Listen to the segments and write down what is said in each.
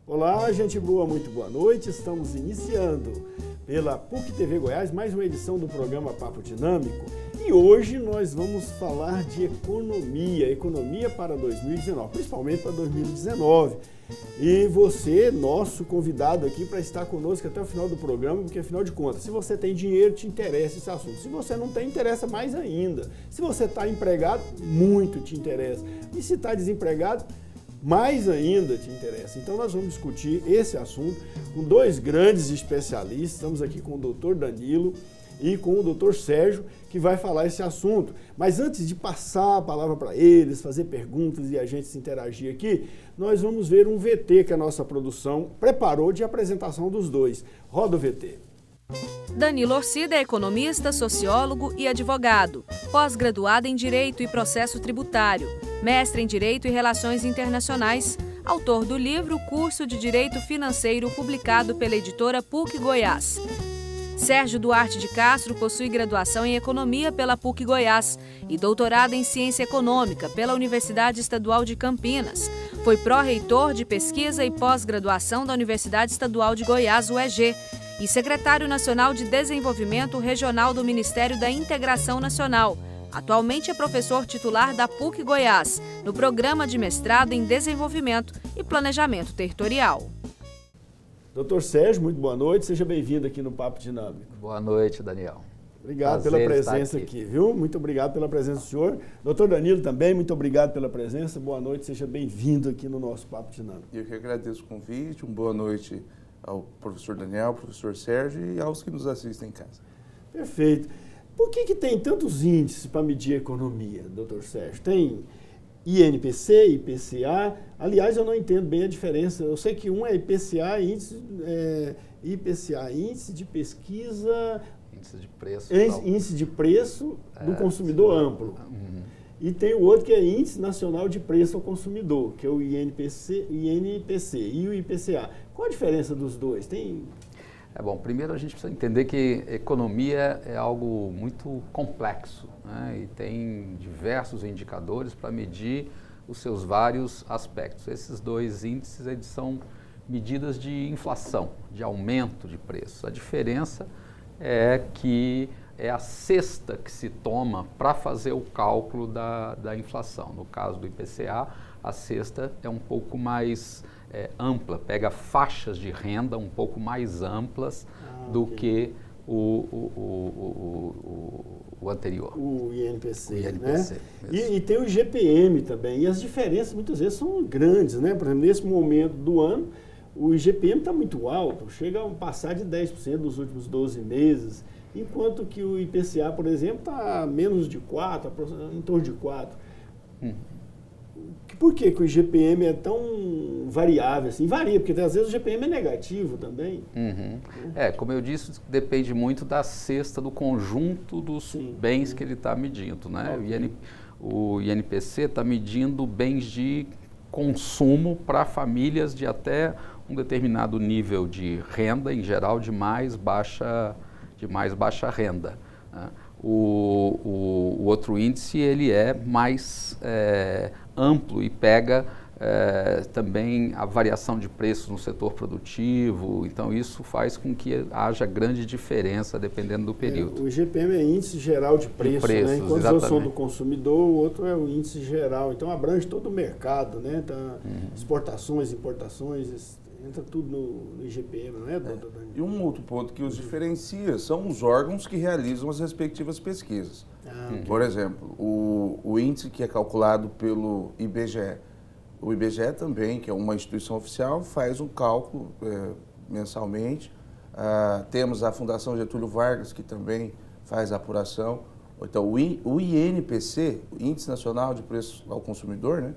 Olá, gente boa, muito boa noite. Estamos iniciando pela PUC TV Goiás mais uma edição do programa Papo Dinâmico. E hoje nós vamos falar de economia para 2019, principalmente para 2019. E você, nosso convidado aqui para estar conosco até o final do programa, porque afinal de contas, se você tem dinheiro, te interessa esse assunto. Se você não tem, interessa mais ainda. Se você está empregado, muito te interessa. E se está desempregado, mais ainda te interessa. Então nós vamos discutir esse assunto com dois grandes especialistas. Estamos aqui com o Dr. Danilo e com o Dr. Sérgio, que vai falar esse assunto. Mas antes de passar a palavra para eles, fazer perguntas e a gente se interagir aqui, nós vamos ver um VT que a nossa produção preparou de apresentação dos dois. Roda o VT. Danilo Orcida é economista, sociólogo e advogado, pós-graduado em Direito e Processo Tributário, mestre em Direito e Relações Internacionais, autor do livro Curso de Direito Financeiro, publicado pela editora PUC Goiás. Sérgio Duarte de Castro possui graduação em Economia pela PUC Goiás e doutorado em Ciência Econômica pela Universidade Estadual de Campinas. Foi pró-reitor de Pesquisa e Pós-Graduação da Universidade Estadual de Goiás, UEG, e secretário nacional de Desenvolvimento Regional do Ministério da Integração Nacional. Atualmente é professor titular da PUC Goiás, no programa de mestrado em Desenvolvimento e Planejamento Territorial. Doutor Sérgio, muito boa noite, seja bem-vindo aqui no Papo Dinâmico. Boa noite, Daniel. Obrigado pela presença aqui, viu? Muito obrigado pela presença do senhor. Doutor Danilo também, muito obrigado pela presença. Boa noite, seja bem-vindo aqui no nosso Papo Dinâmico. Eu que agradeço o convite, uma boa noite ao professor Daniel, ao professor Sérgio e aos que nos assistem em casa. Perfeito. Por que tem tantos índices para medir a economia, doutor Sérgio? Tem INPC, IPCA. Aliás, eu não entendo bem a diferença. Eu sei que um é IPCA, IPCA, índice de pesquisa... Índice de preço. Índice de preço do consumidor amplo. Uhum. E tem o outro que é Índice Nacional de Preço ao Consumidor, que é o INPC e o IPCA. Qual a diferença dos dois? Bom, primeiro a gente precisa entender que economia é algo muito complexo, né? E tem diversos indicadores para medir os seus vários aspectos. Esses dois índices eles são medidas de inflação, de aumento de preços. A diferença é que é a cesta que se toma para fazer o cálculo da inflação. No caso do IPCA, a cesta é um pouco mais ampla, pega faixas de renda um pouco mais amplas do que o anterior. O INPC, né? E tem o IGPM também. E as diferenças muitas vezes são grandes, né? Por exemplo, nesse momento do ano, o IGPM está muito alto, chega a passar de 10% nos últimos 12 meses, enquanto que o IPCA, por exemplo, está menos de 4%, em torno de 4%. Por que o IGPM é tão variável assim? Varia, porque às vezes o IGPM é negativo também. Uhum. Como eu disse, depende muito da cesta, do conjunto dos bens que ele está medindo, né? Okay. O INPC está medindo bens de consumo para famílias de até um determinado nível de renda, em geral de mais baixa renda, né? O outro índice ele é mais amplo e pega também a variação de preços no setor produtivo, então isso faz com que haja grande diferença dependendo do período. O IGPM é índice geral de preço, né? Enquanto eu sou do consumidor, o outro é o índice geral, então abrange todo o mercado, né? Exportações, importações, entra tudo no IGPM, não é, doutor Danilo? E um outro ponto que os diferencia são os órgãos que realizam as respectivas pesquisas. Por exemplo, o índice que é calculado pelo IBGE. O IBGE também, que é uma instituição oficial, faz um cálculo mensalmente. Temos a Fundação Getúlio Vargas, que também faz a apuração. Então, o INPC, o Índice Nacional de Preços ao Consumidor, né,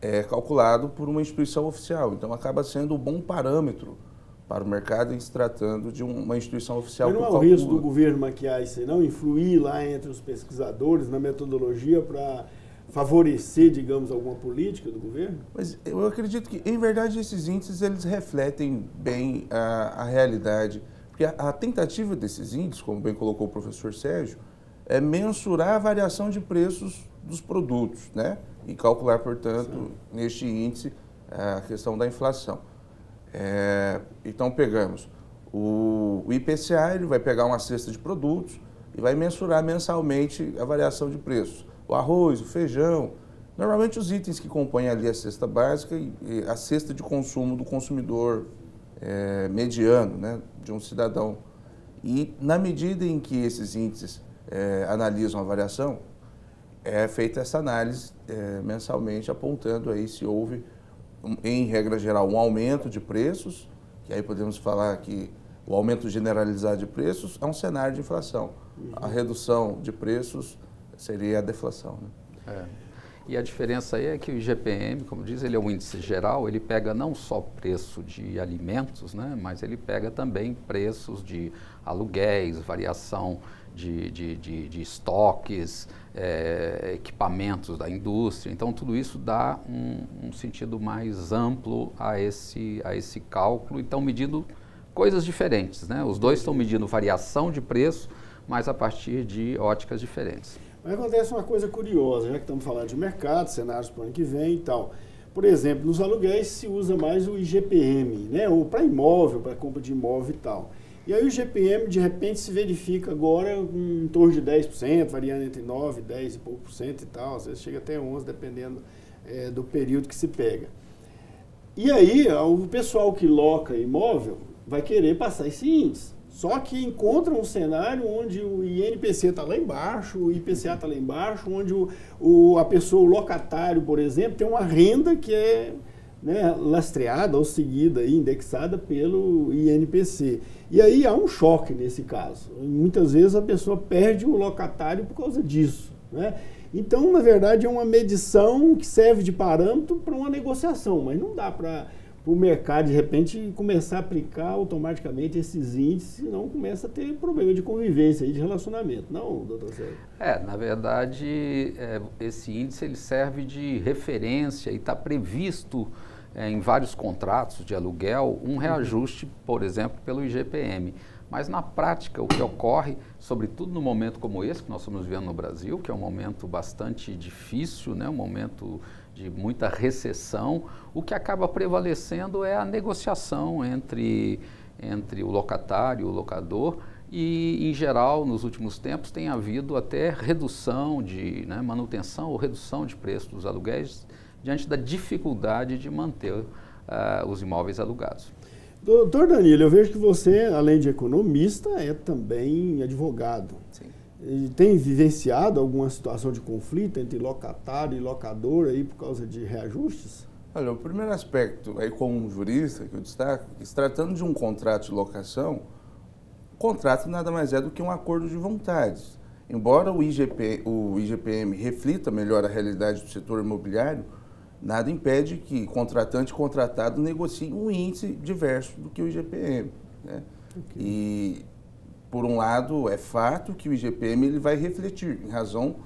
é calculado por uma instituição oficial. Então, acaba sendo um bom parâmetro para o mercado em se tratando de uma instituição oficial. Mas não há o risco do governo maquiar isso, não influir lá entre os pesquisadores na metodologia para favorecer, digamos, alguma política do governo? Mas eu acredito que, em verdade, esses índices eles refletem bem a realidade. Porque a tentativa desses índices, como bem colocou o professor Sérgio, é mensurar a variação de preços dos produtos, né? E calcular, portanto, neste índice, a questão da inflação. Então, pegamos o IPCA, ele vai pegar uma cesta de produtos e vai mensurar mensalmente a variação de preços. O arroz, o feijão, normalmente os itens que compõem ali a cesta básica e a cesta de consumo do consumidor mediano, né, de um cidadão. E na medida em que esses índices analisam a variação, é feita essa análise mensalmente, apontando aí se houve, em regra geral, um aumento de preços, que aí podemos falar que o aumento generalizado de preços é um cenário de inflação. A redução de preços seria a deflação, né? E a diferença aí é que o IGPM, como diz, ele é um índice geral, ele pega não só preço de alimentos, né, mas ele pega também preços de aluguéis, variação de estoques, equipamentos da indústria. Então, tudo isso dá um sentido mais amplo a esse cálculo e estão medindo coisas diferentes, né? Os dois estão medindo variação de preço, mas a partir de óticas diferentes. Mas acontece uma coisa curiosa, já que estamos falando de mercado, cenários para o ano que vem e tal. Por exemplo, nos aluguéis se usa mais o IGPM, né? Ou para imóvel, para compra de imóvel e tal. E aí o IGPM, de repente, se verifica agora em torno de 10%, variando entre 9%, 10% e pouco por cento e tal. Às vezes chega até 11%, dependendo do período que se pega. E aí o pessoal que loca imóvel vai querer passar esse índice. Só que encontra um cenário onde o INPC está lá embaixo, o IPCA está lá embaixo, onde a pessoa, o locatário, por exemplo, tem uma renda que é, né, lastreada ou seguida, indexada pelo INPC. E aí há um choque nesse caso. Muitas vezes a pessoa perde o locatário por causa disso, né? Então, na verdade, é uma medição que serve de parâmetro para uma negociação, mas não dá para o mercado, de repente, começar a aplicar automaticamente esses índices, senão começa a ter problema de convivência e de relacionamento. Não, doutor Sérgio? Na verdade, esse índice ele serve de referência e está previsto em vários contratos de aluguel um reajuste, por exemplo, pelo IGPM. Mas na prática, o que ocorre, sobretudo no momento como esse que nós estamos vivendo no Brasil, que é um momento bastante difícil, né, um momento de muita recessão, o que acaba prevalecendo é a negociação entre o locatário e o locador e, em geral, nos últimos tempos tem havido até redução manutenção ou redução de preço dos aluguéis diante da dificuldade de manter os imóveis alugados. Doutor Danilo, eu vejo que você, além de economista, é também advogado. Sim. E tem vivenciado alguma situação de conflito entre locatário e locador aí por causa de reajustes? Olha, o primeiro aspecto, aí como jurista, que eu destaco, é que se tratando de um contrato de locação, o contrato nada mais é do que um acordo de vontades. Embora o IGPM reflita melhor a realidade do setor imobiliário, nada impede que contratante e contratado negociem um índice diverso do que o IGPM, né? Okay. E, por um lado, é fato que o IGPM ele vai refletir, em razão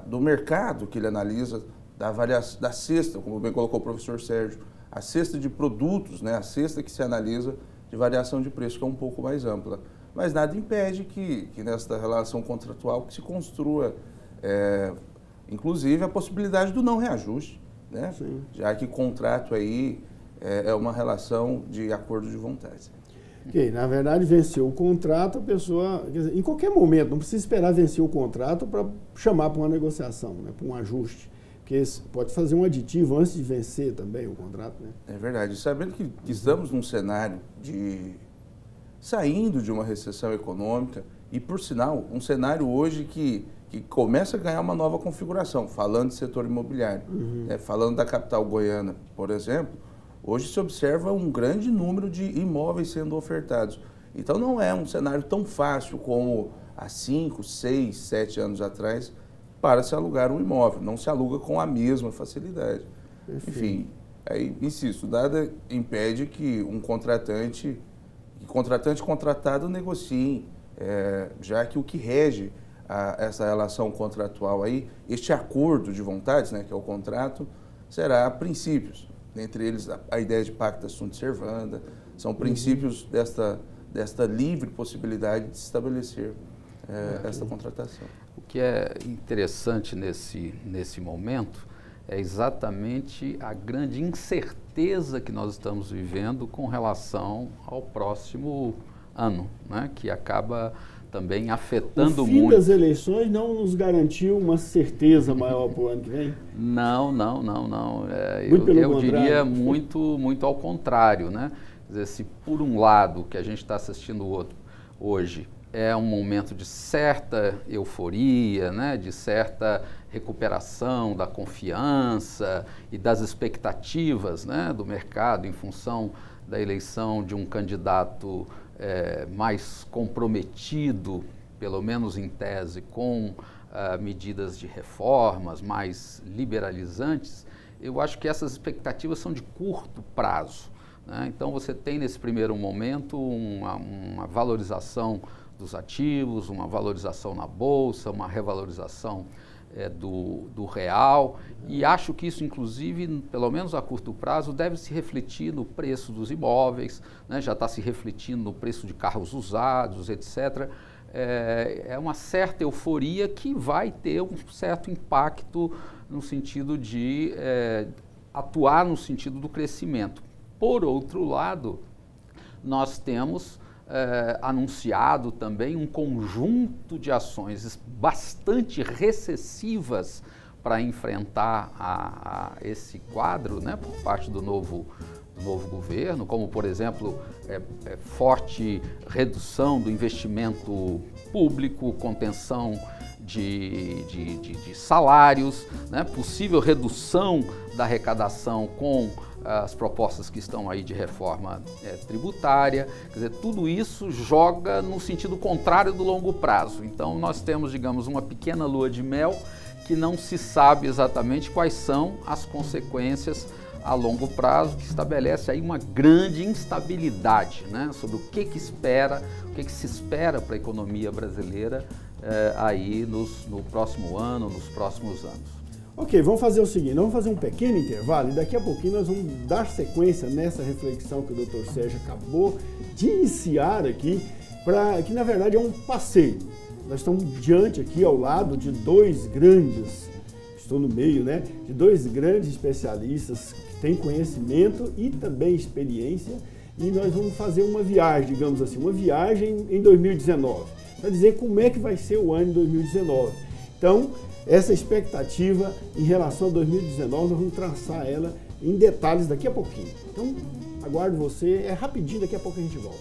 do mercado que ele analisa, da cesta, como bem colocou o professor Sérgio, a cesta de produtos, né? A cesta que se analisa de variação de preço, que é um pouco mais ampla. Mas nada impede que nesta relação contratual que se construa, inclusive, a possibilidade do não reajuste, né? Sim. Já que contrato aí é uma relação de acordo de vontades. Ok, na verdade, venceu o contrato, a pessoa, quer dizer, em qualquer momento, não precisa esperar vencer o contrato para chamar para uma negociação, né, para um ajuste. Porque pode fazer um aditivo antes de vencer também o contrato, né? É verdade. Sabendo que estamos num cenário saindo de uma recessão econômica e, por sinal, um cenário hoje que começa a ganhar uma nova configuração, falando de setor imobiliário. Falando da capital goiana, por exemplo, hoje se observa um grande número de imóveis sendo ofertados. Então não é um cenário tão fácil como há 5, 6, 7 anos atrás para se alugar um imóvel. Não se aluga com a mesma facilidade. Perfeito. Enfim, aí, insisto, nada impede que contratante e contratado negociem, já que o que rege essa relação contratual aí, este acordo de vontades, né, que é o contrato, será princípios. Entre eles, a ideia de pacta sunt servanda, são princípios desta livre possibilidade de estabelecer esta contratação. O que é interessante nesse momento é exatamente a grande incerteza que nós estamos vivendo com relação ao próximo ano, né, que acaba também afetando muito. O fim das eleições não nos garantiu uma certeza maior para o ano que vem? Não. Eu diria muito ao contrário, né? Quer dizer, se por um lado, que a gente está assistindo hoje, é um momento de certa euforia, né, de certa recuperação da confiança e das expectativas, né, do mercado em função da eleição de um candidato mais comprometido, pelo menos em tese, com medidas de reformas mais liberalizantes. Eu acho que essas expectativas são de curto prazo, né? Então você tem nesse primeiro momento uma valorização dos ativos, uma valorização na bolsa, uma revalorização do real, e acho que isso, inclusive, pelo menos a curto prazo, deve se refletir no preço dos imóveis, né? Já está se refletindo no preço de carros usados, etc. É uma certa euforia que vai ter um certo impacto no sentido de atuar no sentido do crescimento. Por outro lado, nós temos anunciado também um conjunto de ações bastante recessivas para enfrentar esse quadro, né, por parte do novo governo, como, por exemplo, forte redução do investimento público, contenção de salários, né, possível redução da arrecadação com as propostas que estão aí de reforma tributária. Quer dizer, tudo isso joga no sentido contrário do longo prazo. Então, nós temos, digamos, uma pequena lua de mel que não se sabe exatamente quais são as consequências a longo prazo, que estabelece aí uma grande instabilidade, né, sobre o que se espera para a economia brasileira aí no próximo ano, nos próximos anos. Ok, vamos fazer o seguinte, vamos fazer um pequeno intervalo e daqui a pouquinho nós vamos dar sequência nessa reflexão que o Dr. Sérgio acabou de iniciar aqui, que na verdade é um passeio. Nós estamos diante aqui, ao lado de dois grandes, estou no meio, né, de dois grandes especialistas que têm conhecimento e também experiência, e nós vamos fazer uma viagem, digamos assim, uma viagem em 2019, para dizer como é que vai ser o ano de 2019. Então, essa expectativa em relação a 2019, nós vamos traçar ela em detalhes daqui a pouquinho. Então, aguardo você, é rapidinho, daqui a pouco a gente volta.